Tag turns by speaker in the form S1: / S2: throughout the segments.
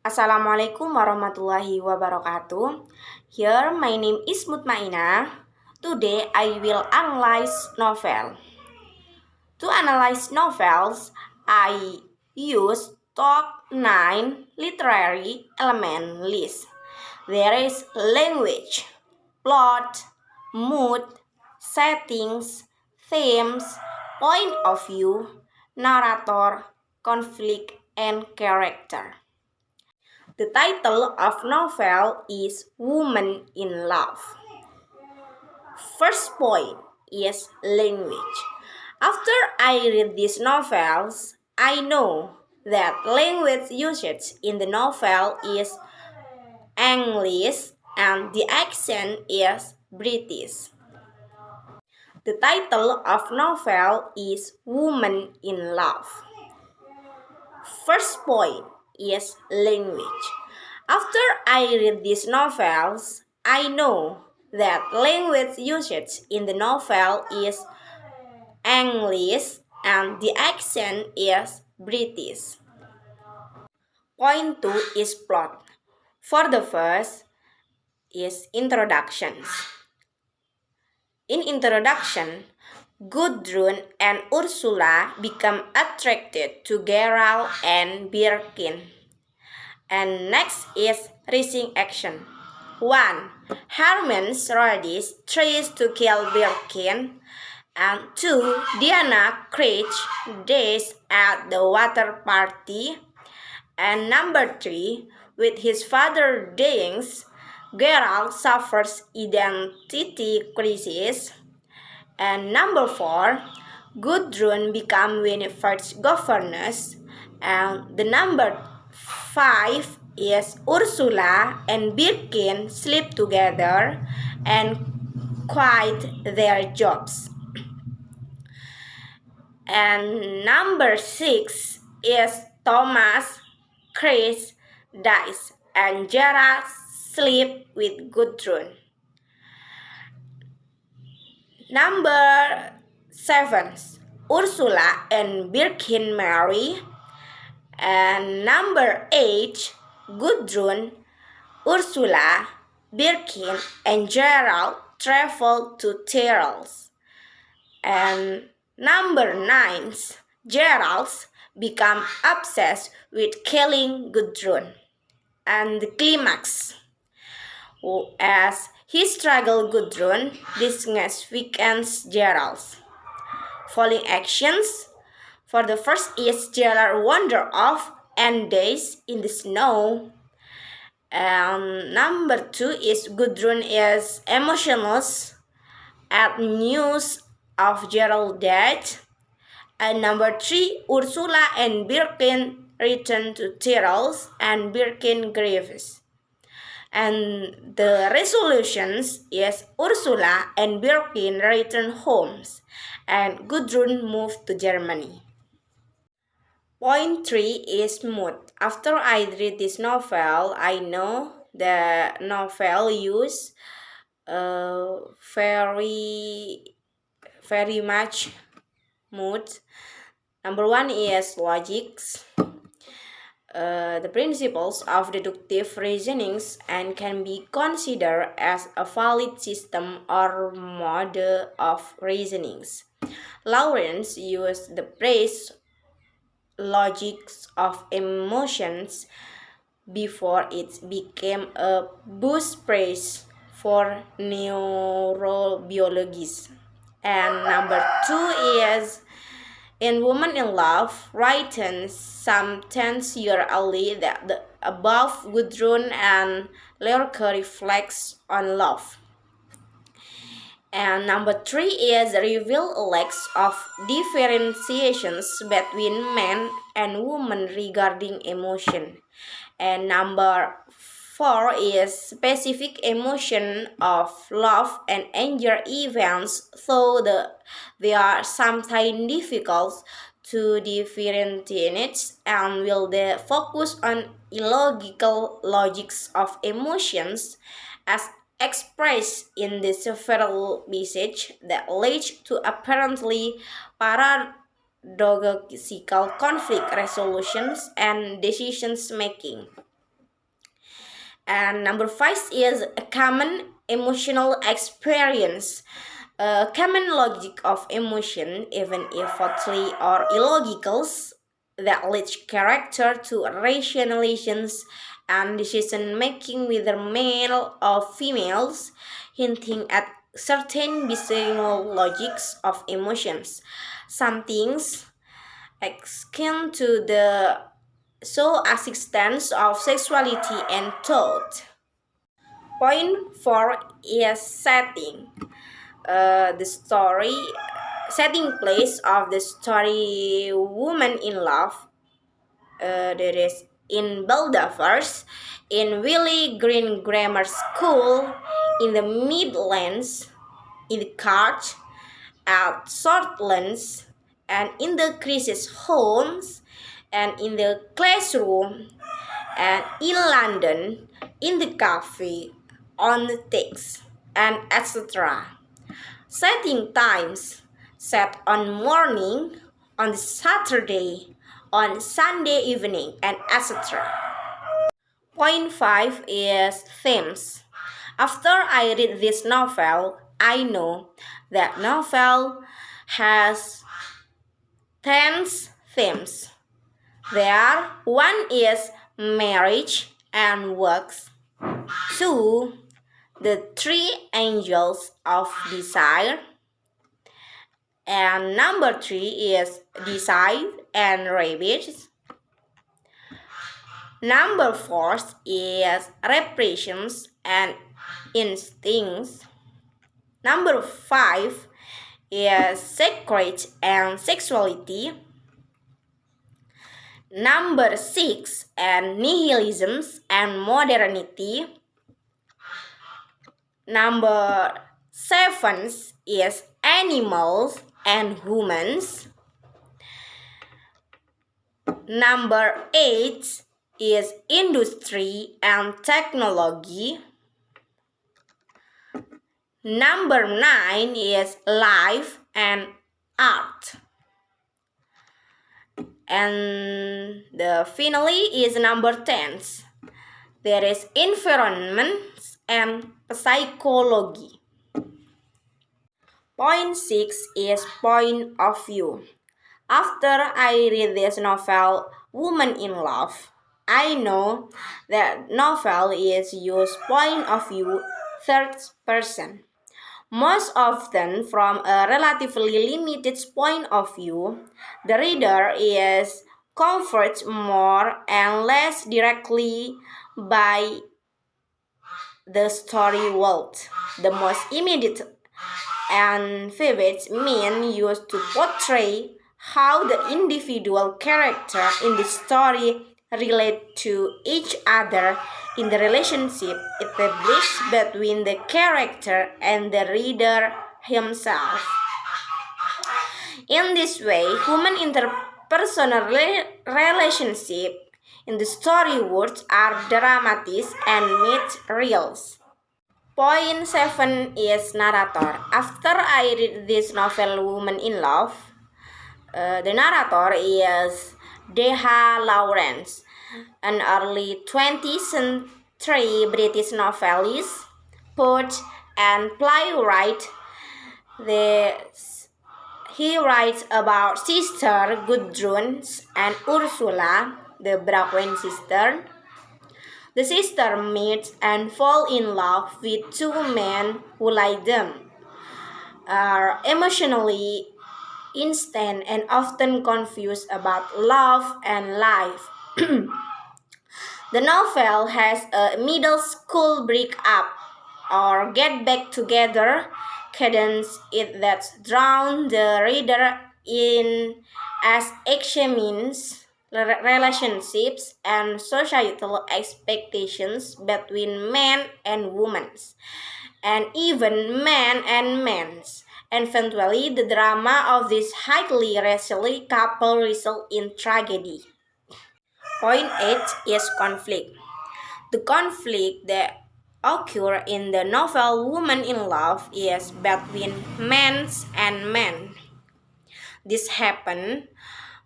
S1: Assalamualaikum warahmatullahi wabarakatuh. Here, my name is Mutmainah. Today, I will analyze novel. To analyze novels, I use top 9 literary element list. There is language, plot, mood, settings, themes, point of view, narrator, conflict, and character. The title of novel is Woman in Love. First point is language. After I read these novels, I know that language usage in the novel is English and the accent is British. The title of novel is Woman in Love. First point is language. After I read these novels, I know that language usage in the novel is English and the accent is British. Point 2 is plot. For the first is introductions. In introduction, Gudrun and Ursula become attracted to Gerald and Birkin. And next is rising action. 1. Hermione Rodis tries to kill Birkin. And 2. Diana Krieg dies at the water party. And number 3. With his father dying, Gerald suffers identity crisis. And number 4. Gudrun becomes Winifred's governess. And the number 5 is Ursula and Birkin sleep together and quit their jobs. And number 6 is Thomas Chris dies and Gerald sleep with Gudrun. Number 7, Ursula and Birkin marry. And number 8, Gudrun, Ursula, Birkin, and Gerald travel to Tyrol. And number 9, Gerald become obsessed with killing Gudrun. And the climax, as he struggles Gudrun, disgusts weakens Gerald. Following actions. For the first is Gerald wander off and dies in the snow. And number 2 is Gudrun is emotionless at news of Gerald's death. And number 3, Ursula and Birkin return to Tyrol and Birkin grieves. And the resolutions is Ursula and Birkin return homes and Gudrun moved to Germany. Point 3 is mood. After I read this novel, I know the novel use very much mood. Number 1 is logics. The principles of deductive reasonings and can be considered as a valid system or mode of reasonings. Lawrence used the phrase logics of emotions before it became a buzz phrase for neurobiologists. And number 2 is in Woman in Love, written some 10 years early that the above Gudrun and Lorca reflects on love. And number 3 is reveal lacks of differentiations between men and women regarding emotion. And number 4 is specific emotion of love and anger events, though they are sometimes difficult to differentiate and will they focus on illogical logics of emotions as expressed in the several messages that lead to apparently paradoxical conflict resolutions and decisions making. And number 5 is a common emotional experience. A common logic of emotion, even if faulty or illogical, that leads character to rationalizations and decision making, whether male or females, hinting at certain behavioral logics of emotions. Some things akin to the so existence of sexuality and thought. Point 4 is setting. The story setting place of the story Woman in Love, that is in Belfast, in Willie Green Grammar School, in the Midlands, in the cart, at Shortlands, and in the crisis homes, and in the classroom, and in London, in the cafe, on the decks, and etc. Setting times set on morning, on Saturday, on Sunday evening, and etc. Point 5 is themes. After I read this novel, I know that novel has 10 themes. There, one is marriage and works. 2. The three angels of desire. And number 3 is desire and rabbits. Number 4 is repressions and instincts. Number 5 is secret and sexuality. Number 6 and nihilism and modernity. Number 7 is animals and humans. Number 8 is industry and technology. Number 9 is life and art. And the finally is number 10. There is environment and psychology. Point 6 is point of view. After I read this novel, Woman in Love, I know that novel is used point of view third person. Most often from a relatively limited point of view, the reader is comforted more and less directly by the story world. The most immediate and vivid means used to portray how the individual character in the story relate to each other in the relationship established between the character and the reader himself. In this way, human interpersonal relationship in the story words are dramatized and made real. Point 7 is narrator. After I read this novel, Woman in Love, the narrator is D.H. Lawrence, an early 20th century British novelist, poet, and playwright. He writes about Sister Gudrun and Ursula, the Bracken sister. The sisters meet and fall in love with two men who, like them, are emotionally instant and often confused about love and life. The novel has a middle school break-up or get back together cadence that's drawn the reader in as examines relationships and societal expectations between men and women, and even men and men. Eventually, the drama of this highly racially couple results in tragedy. Point 8 is conflict. The conflict that occurs in the novel Woman in Love is between men and men. This happens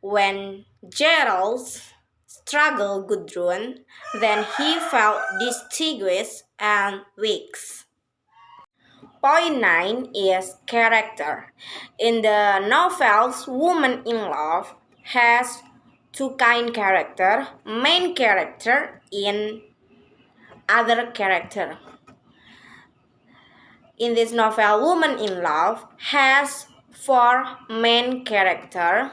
S1: when Gerald struggle Gudrun, then he felt distinguished and weak. Point 9 is character. In the novels, Woman in Love has two kind character, main character and other character. In this novel, Woman in Love has four main character.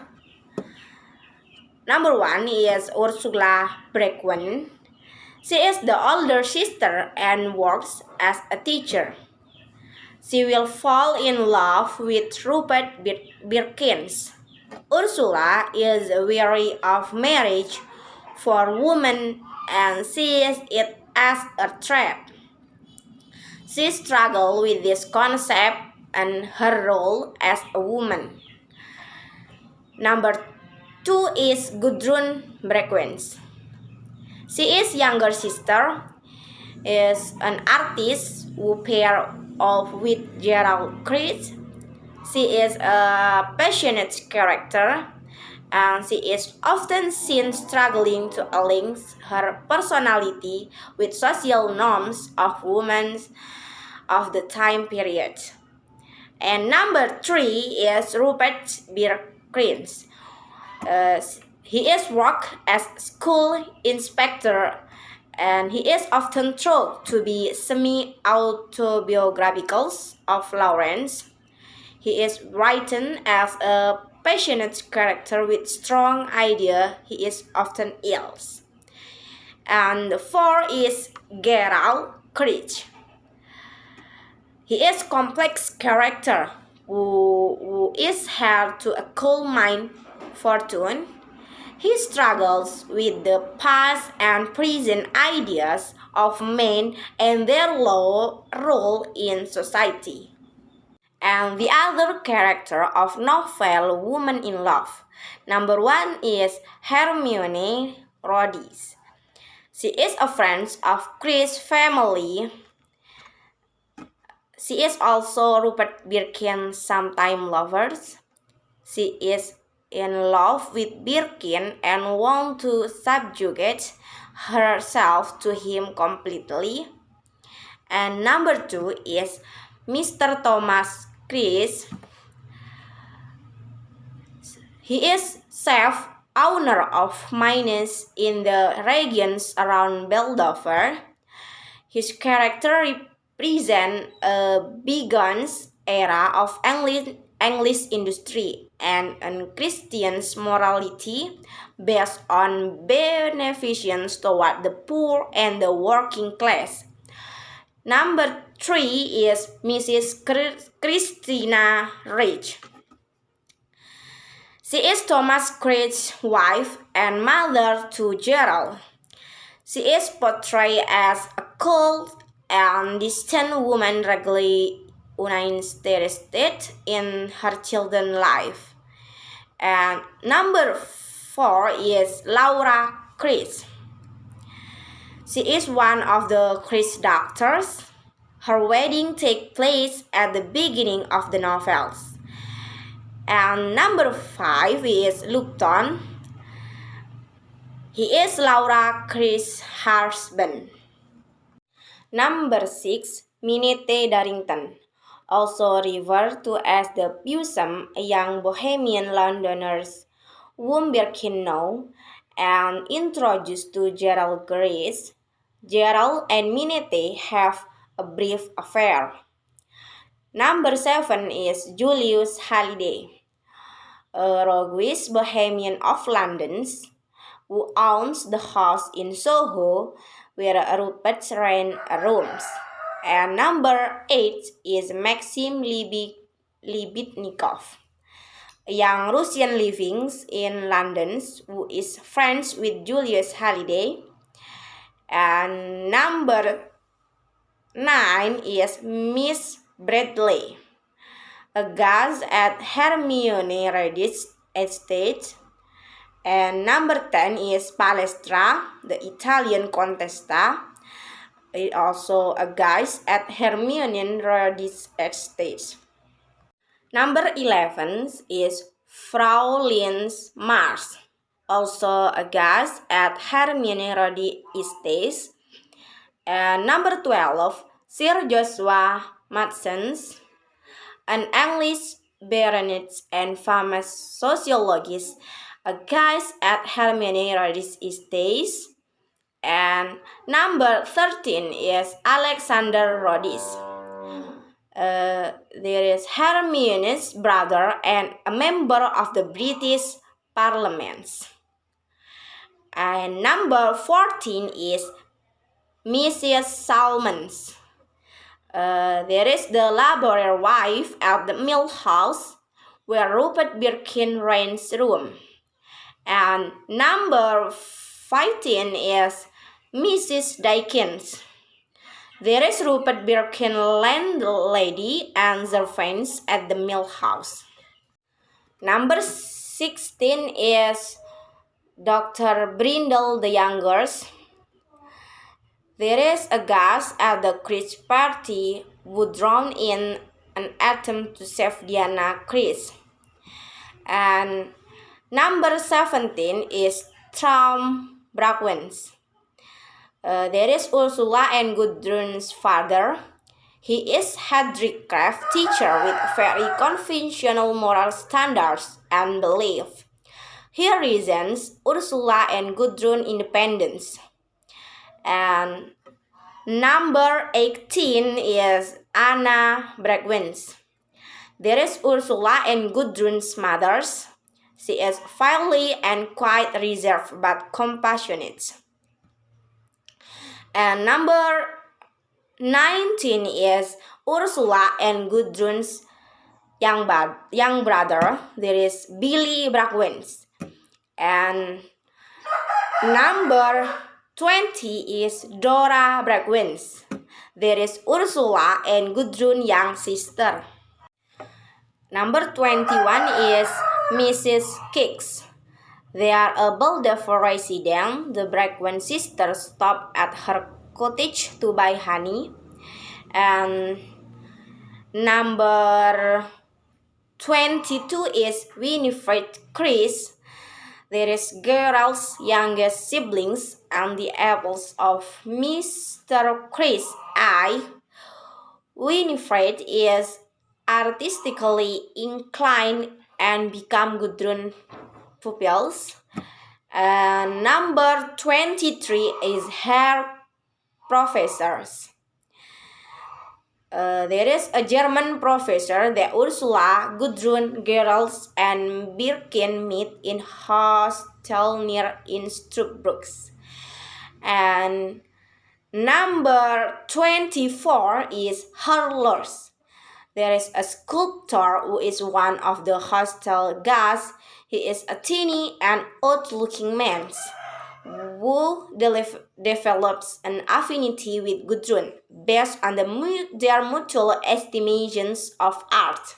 S1: Number 1 is Ursula Breckwen. She is the older sister and works as a teacher. She will fall in love with Rupert Birkins. Ursula is weary of marriage for women and sees it as a trap. She struggles with this concept and her role as a woman. Number 2 is Gudrun Breckens. She is younger sister, is an artist who pair off with Gerald Krieg. She is a passionate character and she is often seen struggling to align her personality with social norms of women of the time period. And number 3 is Rupert Birkins. He is worked as school inspector and he is often thought to be semi-autobiographical of Lawrence. He is written as a passionate character with strong idea. He is often ill. And 4 is Gerald Krieg. He is complex character who is heir to a coal mine fortune. He struggles with the past and present ideas of men and their role in society. And the other character of novel Woman in Love. Number 1 is Hermione Rodis. She is a friend of Krieg's family. She is also Rupert Birkin's sometime lovers. She is in love with Birkin and wants to subjugate herself to him completely. And number 2 is Mr. Thomas Krieg. He is chef owner of mines in the regions around Beldover. His character represents a bygone era of English industry and a Christian's morality based on beneficence toward the poor and the working class. Number 3 is Mrs. Christina Rich. She is Thomas Krieg's wife and mother to Gerald. She is portrayed as a cold and distant woman regularly uninterested in her children's life. And number 4 is Laura Krieg. She is one of the Krieg daughters. Her wedding takes place at the beginning of the novels. And number 5 is Lupton. He is Laura Krieg's husband. Number 6, Minette Darrington, also referred to as the Pussum, a young bohemian Londoner whom Birkin knows and introduced to Gerald Krieg. Gerald and Minette have a brief affair. Number 7 is Julius Halliday, a roguish bohemian of London who owns the house in Soho where Rupert rents rooms. And number 8 is Maxim Libitnikov, a young Russian living in London who is friends with Julius Halliday. And number 9 is Miss Bradley, a guest at Hermione Rodis' estate. And number 10 is Palestra, the Italian Contessa, also a guest at Hermione Rodis' estate. Number 11 is Frau Linz Mars, also a guest at Hermione Rodis' estate. And number 12, Sir Joshua Madsons, an English baronet and famous sociologist, a guest at Hermione Rodis' estate. And number 13 is Alexander Rodis. There is Hermione's brother and a member of the British Parliament. And number 14 is Mrs. Salmons. There is the laborer wife at the mill house where Rupert Birkin rents room. And number 15 is Mrs. Dykins. There is Rupert Birkin landlady and servants at the mill house. Number 16 is Dr. Brindle the Youngers. There is a guest at the Krieg party who drowned in an attempt to save Diana Krieg. And number 17 is Traum Bragwens. There is Ursula and Gudrun's father. He is Hedrick Craft teacher with very conventional moral standards and belief. He reasons Ursula and Gudrun independence. And number 18 is Anna Bragwens. There is Ursula and Gudrun's mothers. She is fiery and quite reserved but compassionate. And number 19 is Ursula and Gudrun's young brother. There is Billy Bragwens. And number 20 is Dora Bragwens. There is Ursula and Gudrun young sister. Number 21 is Mrs. Kicks. They are a Belvedere resident. The Bragwen sisters stop at her cottage to buy honey. And number 22 is Winifred Chris. There is Gerald's youngest siblings and the apples of Mr. Chris' eye. Winifred is artistically inclined and become Gudrun pupils. And number 23 is her professors. There is a German professor that Ursula, Gudrun, Gerald, and Birkin meet in hostel near Innsbruck. And number 24 is Hurlers. There is a sculptor who is one of the hostel guests. He is a teeny and odd-looking man who develops an affinity with Gudrun based on their mutual estimations of art.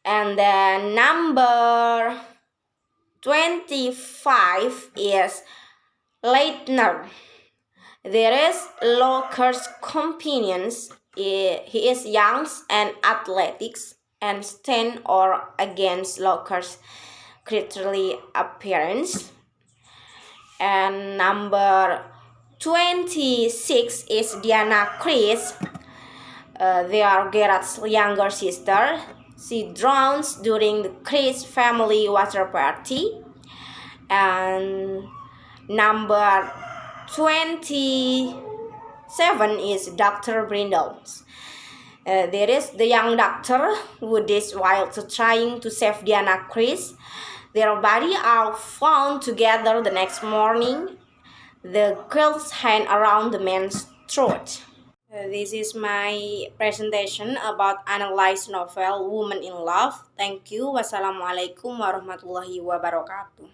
S1: And the number 25 is Leitner. There is Locker's companions. He is young and athletic and stand or against Locker's creaturely appearance. And number 26 is Diana Krieg. They are Gerard's younger sister. She drowns during the Krieg family water party. And number 27 is Dr. Brindle. There is the young doctor who dies while trying to save Diana Krieg. Their bodies are found together the next morning. The girls hang around the man's throat. This is my presentation about analyzed novel Woman in Love. Thank you. Wassalamualaikum warahmatullahi wabarakatuh.